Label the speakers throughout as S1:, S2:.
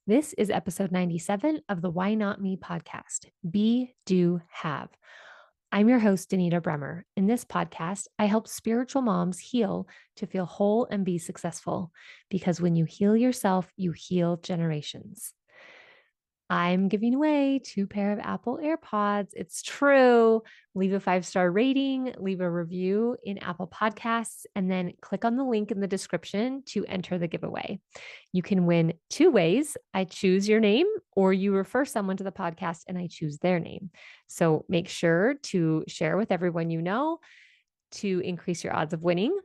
S1: This is episode 97 of the Why Not Me podcast. Be, do, have. I'm your host, Danita Bremer. In this podcast, I help spiritual moms heal to feel whole and be successful. Because when you heal yourself, you heal generations. I'm giving away 2 pair of Apple AirPods. It's true. Leave a 5-star rating, leave a review in Apple Podcasts, and then click on the link in the description to enter the giveaway. You can win 2 ways. I choose your name, or you refer someone to the podcast and I choose their name. So make sure to share with everyone you know to increase your odds of winning.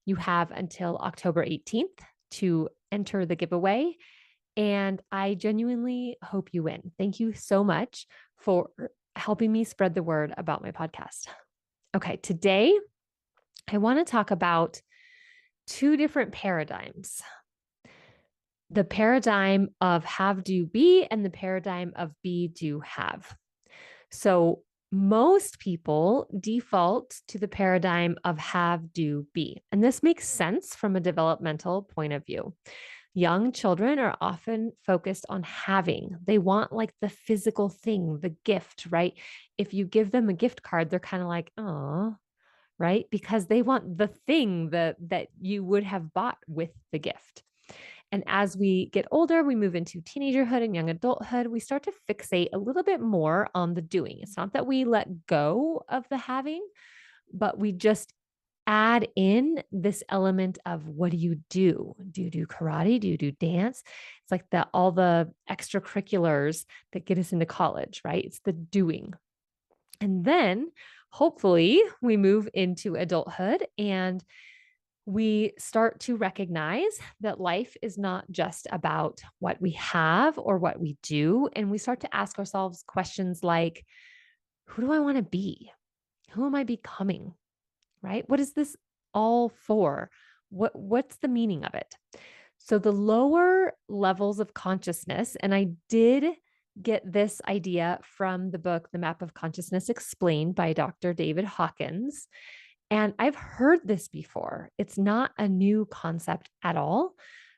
S1: You have until October 18th to enter the giveaway. And I genuinely hope you win. Thank you so much for helping me spread the word about my podcast. Okay, today I want to talk about 2 different paradigms: the paradigm of have, do, be, and the paradigm of be, do, have. So most people default to the paradigm of have, do, be. And this makes sense from a developmental point of view. Young children are often focused on having. They want like the physical thing, the gift, right? If you give them a gift card, they're kind of like, oh, right? Because they want the thing that you would have bought with the gift. And as we get older, we move into teenagerhood and young adulthood, we start to fixate a little bit more on the doing. It's not that we let go of the having, but we just add in this element of what do you do? Do you do karate? Do you do dance? It's like all the extracurriculars that get us into college, right? It's the doing. And then hopefully we move into adulthood and we start to recognize that life is not just about what we have or what we do. And we start to ask ourselves questions like, who do I want to be? Who am I becoming? Right? What is this all for? What's the meaning of it? So the lower levels of consciousness, and I did get this idea from the book, The Map of Consciousness Explained by Dr. David Hawkins. And I've heard this before. It's not a new concept at all,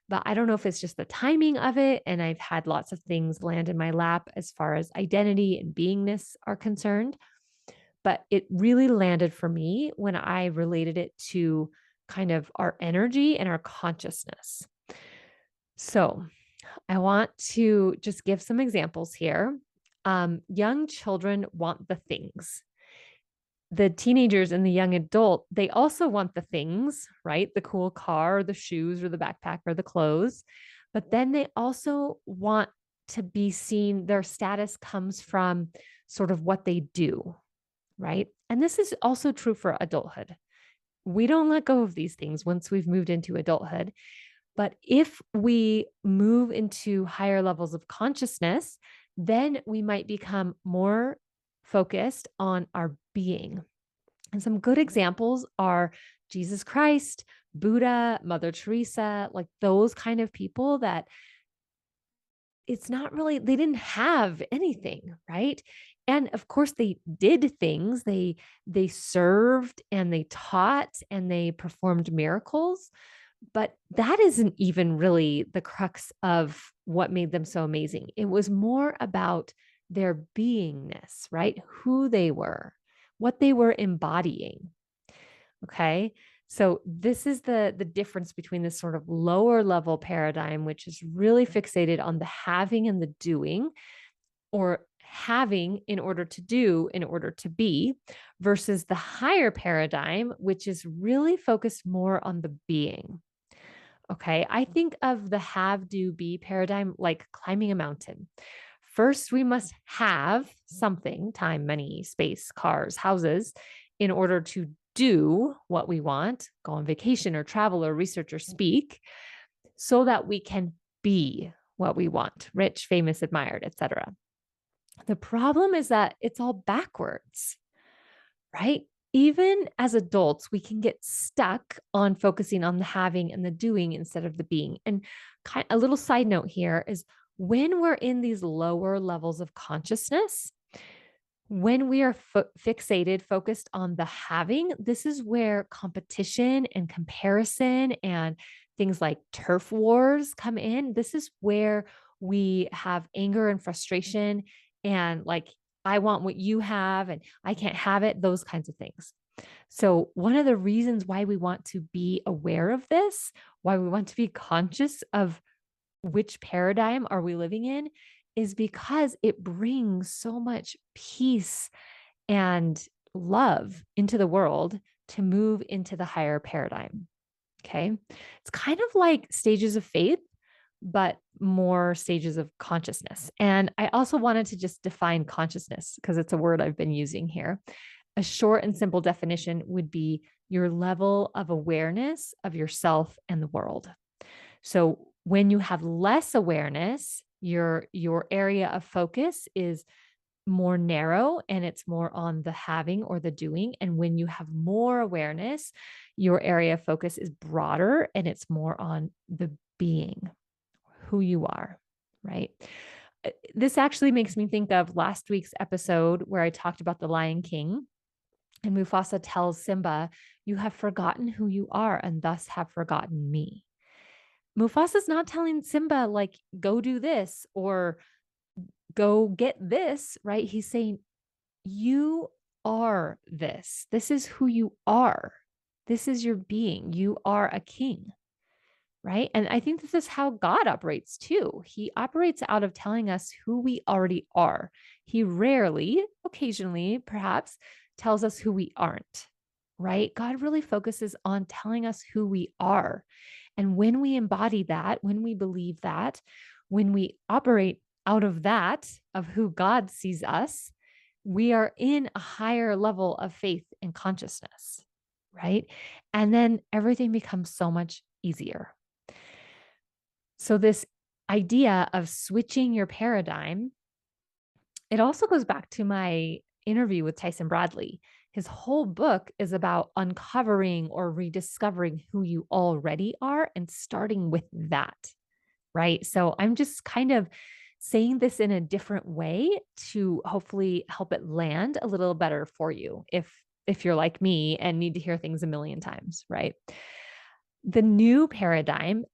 S1: but I don't know if it's just the timing of it. And I've had lots of things land in my lap as far as identity and beingness are concerned. But it really landed for me when I related it to kind of our energy and our consciousness. So I want to just give some examples here. Young children want the things. The teenagers and the young adult, they also want the things, right? The cool car, or the shoes, or the backpack, or the clothes. But then they also want to be seen. Their status comes from sort of what they do, right? And this is also true for adulthood. We don't let go of these things once we've moved into adulthood. But if we move into higher levels of consciousness, then we might become more focused on our being. And some good examples are Jesus Christ, Buddha, Mother Teresa, like those kind of people that it's not really, they didn't have anything, right? And of course they did things. They served and they taught and they performed miracles, but that isn't even really the crux of what made them so amazing. It was more about their beingness, right? Who they were, what they were embodying. Okay. So this is the difference between this sort of lower level paradigm, which is really fixated on the having and the doing, or having in order to do, in order to be, versus the higher paradigm, which is really focused more on the being. Okay. I think of the have, do, be paradigm like climbing a mountain. First, we must have something: time, money, space, cars, houses, in order to do what we want, go on vacation or travel or research or speak, so that we can be what we want: rich, famous, admired, etc. The problem is that it's all backwards, right? Even as adults, we can get stuck on focusing on the having and the doing instead of the being. And a little side note here is when we're in these lower levels of consciousness, when we are fixated, focused on the having, this is where competition and comparison and things like turf wars come in. This is where We have anger and frustration and like, I want what you have and I can't have it, those kinds of things. So, one of the reasons why we want to be aware of this, why we want to be conscious of which paradigm are we living in, is because it brings so much peace and love into the world to move into the higher paradigm. Okay. It's kind of like stages of faith, but more stages of consciousness. And I also wanted to just define consciousness because it's a word I've been using here. A short and simple definition would be your level of awareness of yourself and the world. So when you have less awareness, your area of focus is more narrow and it's more on the having or the doing. And when you have more awareness, your area of focus is broader and it's more on the being, who you are, right? This actually makes me think of last week's episode where I talked about the Lion King. And Mufasa tells Simba, "You have forgotten who you are and thus have forgotten me." Mufasa's not telling Simba, like, go do this or go get this, right? He's saying, you are this. This is who you are. This is your being. You are a king, right? And I think this is how God operates too. He operates out of telling us who we already are. He rarely, occasionally, perhaps, tells us who we aren't, right? God really focuses on telling us who we are. And when we embody that, when we believe that, when we operate out of that, of who God sees us, we are in a higher level of faith and consciousness, right? And then everything becomes so much easier. So, this idea of switching your paradigm, it also goes back to my interview with Tyson Bradley. His whole book is about uncovering or rediscovering who you already are and starting with that, right? So, I'm just kind of saying this in a different way to hopefully help it land a little better for you if you're like me and need to hear things a million times, right? The new paradigm,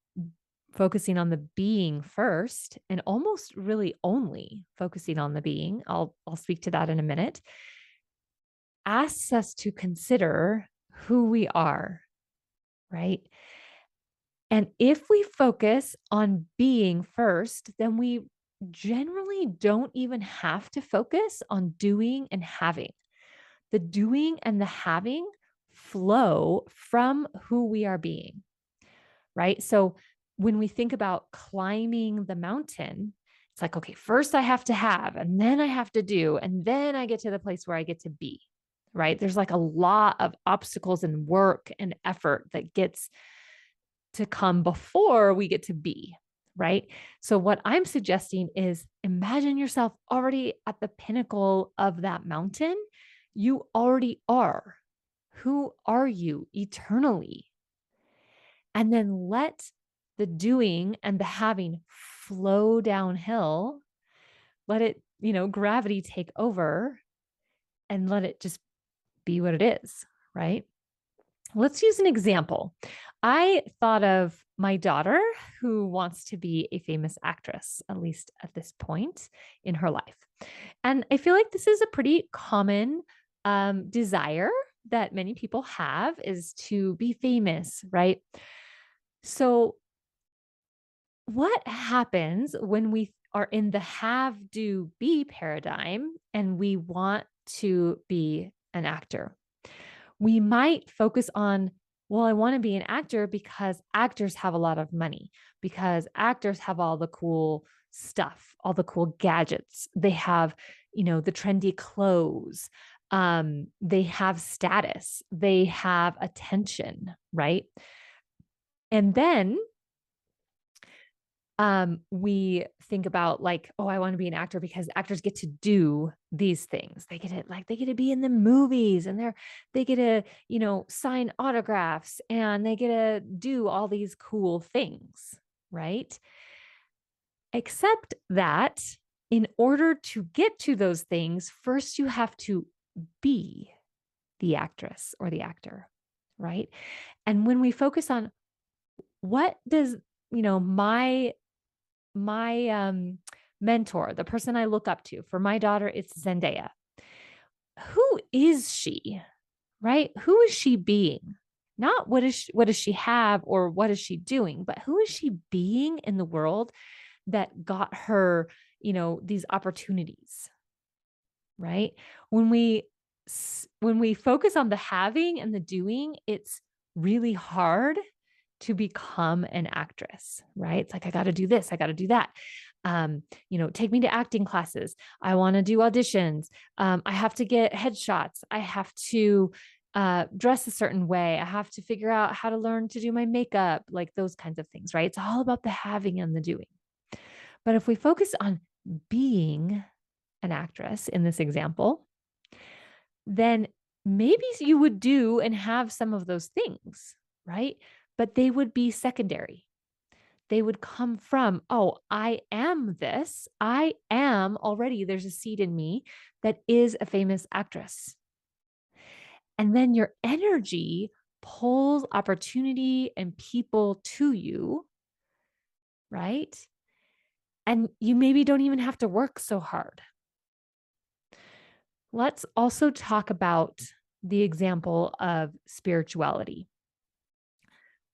S1: focusing on the being first and almost really only focusing on the being, I'll speak to that in a minute, asks us to consider who we are, right? And if we focus on being first, then we generally don't even have to focus on doing and having. The doing and the having flow from who we are being, right? So when we think about climbing the mountain, it's like, okay, first I have to have, and then I have to do, and then I get to the place where I get to be, right? There's like a lot of obstacles and work and effort that gets to come before we get to be, right? So, what I'm suggesting is imagine yourself already at the pinnacle of that mountain. You already are. Who are you eternally? And then let the doing and the having flow downhill. Let it, gravity take over and let it just be what it is, right? Let's use an example. I thought of my daughter who wants to be a famous actress, at least at this point in her life. And I feel like this is a pretty common desire that many people have, is to be famous, right? So, what happens when we are in the have, do, be paradigm and we want to be an actor? We might focus on, well, I want to be an actor because actors have a lot of money, because actors have all the cool stuff, all the cool gadgets. They have, the trendy clothes. They have status. They have attention, right? And then we think about like, oh, I want to be an actor because actors get to do these things. They get to be in the movies and they get to, sign autographs and they get to do all these cool things, right? Except that in order to get to those things, first you have to be the actress or the actor, right? And when we focus on what does, my my mentor, the person I look up to. For my daughter, it's Zendaya. Who is she? Right? Who is she being? Not what does she have or what is she doing, but who is she being in the world that got her, these opportunities, right? When we when we focus on the having and the doing, it's really hard to become an actress, right? It's like, I got to do this, I got to do that. Take me to acting classes. I want to do auditions. I have to get headshots. I have to dress a certain way. I have to figure out how to learn to do my makeup, like those kinds of things, right? It's all about the having and the doing. But if we focus on being an actress in this example, then maybe you would do and have some of those things, right? But they would be secondary. They would come from, oh, I am this. I am already, there's a seed in me that is a famous actress. And then your energy pulls opportunity and people to you, right? And you maybe don't even have to work so hard. Let's also talk about the example of spirituality.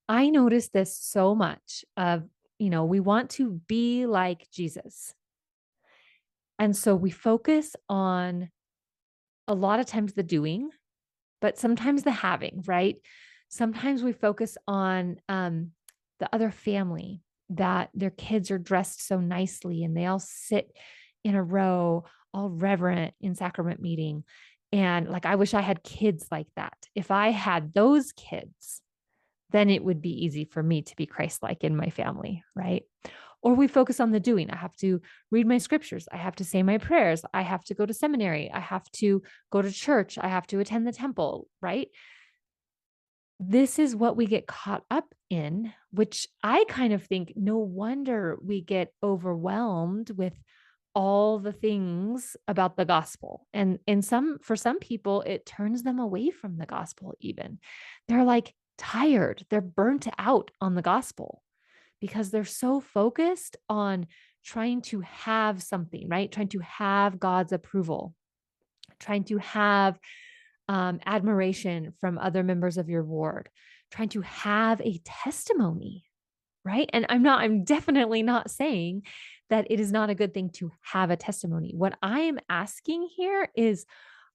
S1: I notice this so much of, we want to be like Jesus. And so we focus on a lot of times the doing, but sometimes the having, right? Sometimes we focus on the other family that their kids are dressed so nicely and they all sit in a row, all reverent in sacrament meeting. And like, I wish I had kids like that. If I had those kids, then it would be easy for me to be Christ-like in my family, right? Or we focus on the doing. I have to read my scriptures. I have to say my prayers. I have to go to seminary. I have to go to church. I have to attend the temple, right? This is what we get caught up in, which I kind of think no wonder we get overwhelmed with all the things about the gospel. And for some people, it turns them away from the gospel even. They're like tired, they're burnt out on the gospel because they're so focused on trying to have something, right? Trying to have God's approval, trying to have admiration from other members of your ward, trying to have a testimony, right? And I'm definitely not saying that it is not a good thing to have a testimony. What I am asking here is,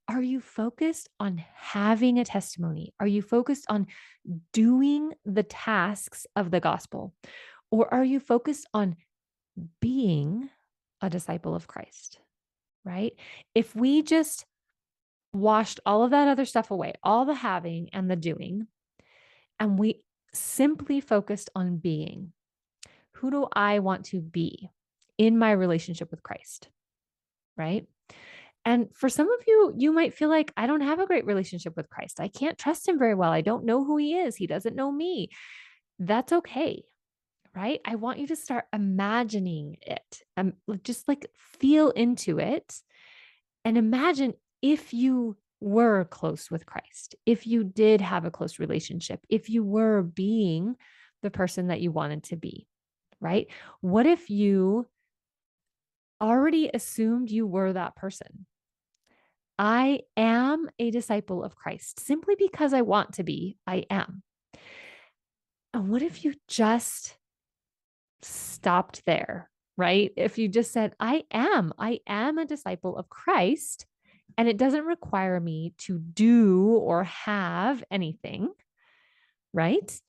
S1: are you focused on having a testimony? Are you focused on doing the tasks of the gospel? Or are you focused on being a disciple of Christ, right? If we just washed all of that other stuff away, all the having and the doing, and we simply focused on being, who do I want to be in my relationship with Christ, right? And for some of you, you might feel like, I don't have a great relationship with Christ. I can't trust him very well. I don't know who he is. He doesn't know me. That's okay, right? I want you to start imagining it, just like feel into it and imagine if you were close with Christ, if you did have a close relationship, if you were being the person that you wanted to be, right? What if you already assumed you were that person? I am a disciple of Christ simply because I want to be, I am. And what if you just stopped there, right? If you just said, I am a disciple of Christ, and it doesn't require me to do or have anything, right?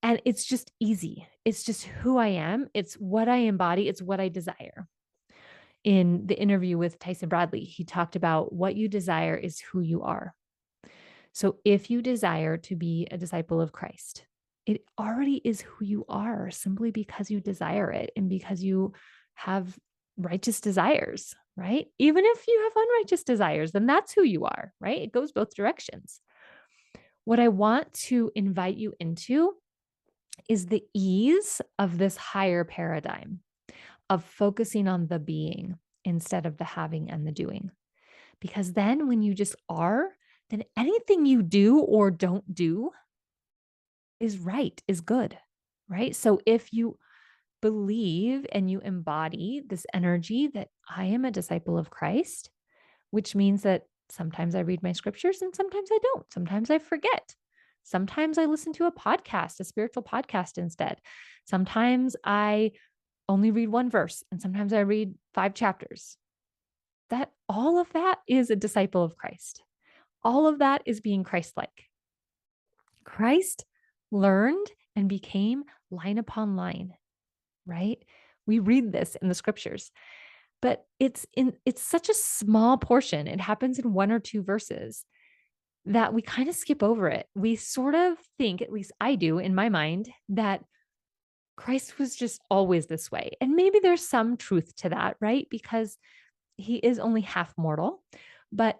S1: And it's just easy. It's just who I am. It's what I embody. It's what I desire. In the interview with Tyson Bradley, he talked about what you desire is who you are. So if you desire to be a disciple of Christ, it already is who you are simply because you desire it and because you have righteous desires, right? Even if you have unrighteous desires, then that's who you are, right? It goes both directions. What I want to invite you into is the ease of this higher paradigm of focusing on the being instead of the having and the doing. Because then when you just are, then anything you do or don't do is right, is good, right? So if you believe and you embody this energy that I am a disciple of Christ, which means that sometimes I read my scriptures and sometimes I don't. Sometimes I forget. Sometimes I listen to a podcast, a spiritual podcast instead. Sometimes I only read one verse and sometimes I read 5 chapters. That all of that is a disciple of Christ. All of that is being Christ-like. Christ learned and became line upon line, right? We read this in the scriptures, but it's such a small portion. It happens in 1 or 2 verses that we kind of skip over it. We sort of think, at least I do in my mind, that Christ was just always this way. And maybe there's some truth to that, right? Because he is only half mortal, but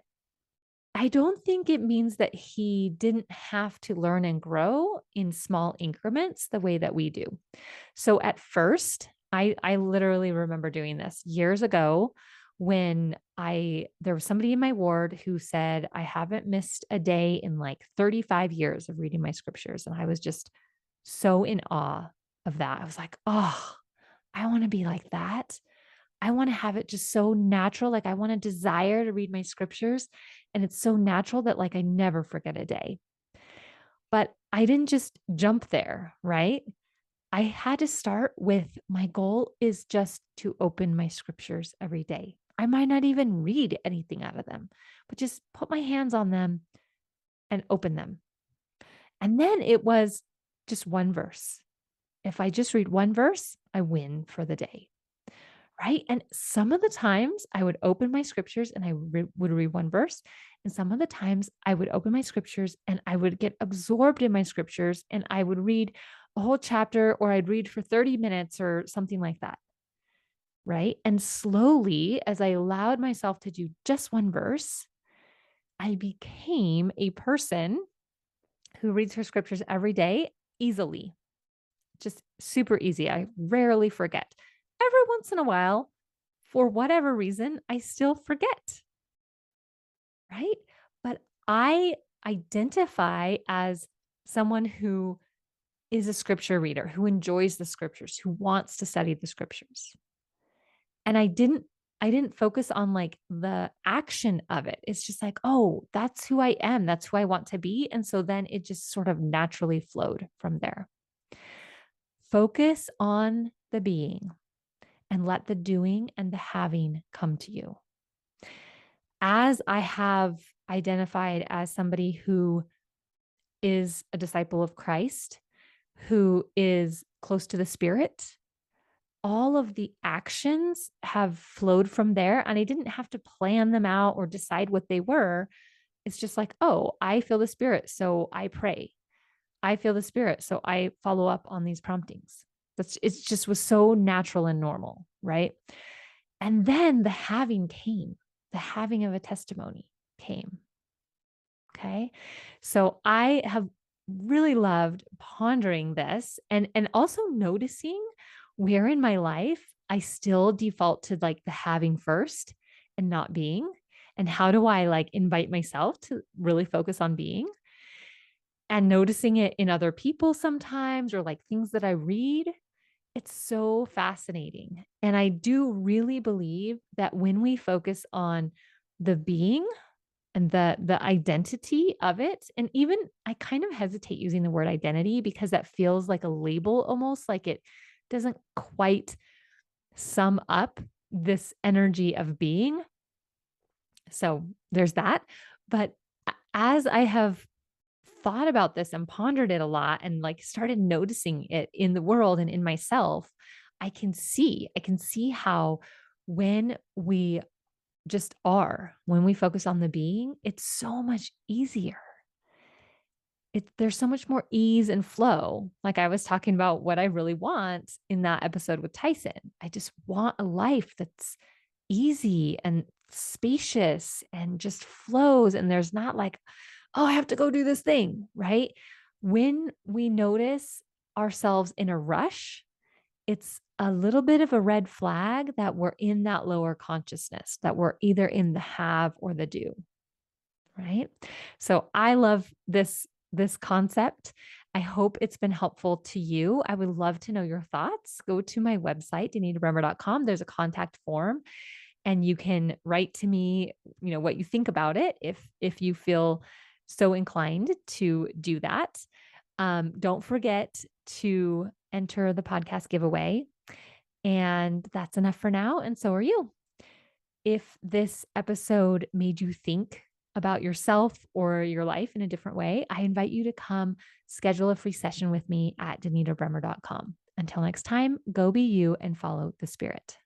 S1: I don't think it means that he didn't have to learn and grow in small increments the way that we do. So at first, I literally remember doing this years ago when there was somebody in my ward who said, I haven't missed a day in like 35 years of reading my scriptures. And I was just so in awe of that. I was like, oh, I want to be like that. I want to have it just so natural. Like I want to desire to read my scriptures. And it's so natural that like I never forget a day. But I didn't just jump there, right? I had to start with my goal is just to open my scriptures every day. I might not even read anything out of them, but just put my hands on them and open them. And then it was just one verse. If I just read one verse, I win for the day. Right. And some of the times I would open my scriptures and I would read one verse. And some of the times I would open my scriptures and I would get absorbed in my scriptures and I would read a whole chapter or I'd read for 30 minutes or something like that. Right. And slowly, as I allowed myself to do just one verse, I became a person who reads her scriptures every day easily, just super easy. I rarely forget. Every once in a while, for whatever reason, I still forget, right? But I identify as someone who is a scripture reader, who enjoys the scriptures, who wants to study the scriptures. And I didn't focus on like the action of it. It's just like, oh, that's who I am. That's who I want to be. And so then it just sort of naturally flowed from there. Focus on the being and let the doing and the having come to you. As I have identified as somebody who is a disciple of Christ, who is close to the Spirit, all of the actions have flowed from there. And I didn't have to plan them out or decide what they were. It's just like, oh, I feel the Spirit, so I pray. I feel the Spirit, so I follow up on these promptings. It just was so natural and normal, right? And then the having came, the having of a testimony came. Okay. So I have really loved pondering this and also noticing where in my life I still default to like the having first and not being. And how do I like invite myself to really focus on being? And noticing it in other people sometimes or like things that I read. It's so fascinating. And I do really believe that when we focus on the being and the identity of it, and even I kind of hesitate using the word identity because that feels like a label almost, like it doesn't quite sum up this energy of being. So there's that. But as I have thought about this and pondered it a lot and like started noticing it in the world and in myself, I can see how when we just are, when we focus on the being, it's so much easier. There's so much more ease and flow. Like I was talking about what I really want in that episode with Tyson. I just want a life that's easy and spacious and just flows. And there's not like, oh, I have to go do this thing, right? When we notice ourselves in a rush, it's a little bit of a red flag that we're in that lower consciousness, that we're either in the have or the do, right? So I love this concept. I hope it's been helpful to you. I would love to know your thoughts. Go to my website, danitabremmer.com. There's a contact form and you can write to me, what you think about it if you feel so inclined to do that. Don't forget to enter the podcast giveaway. And that's enough for now. And so are you. If this episode made you think about yourself or your life in a different way, I invite you to come schedule a free session with me at danitabremmer.com. Until next time, go be you and follow the spirit.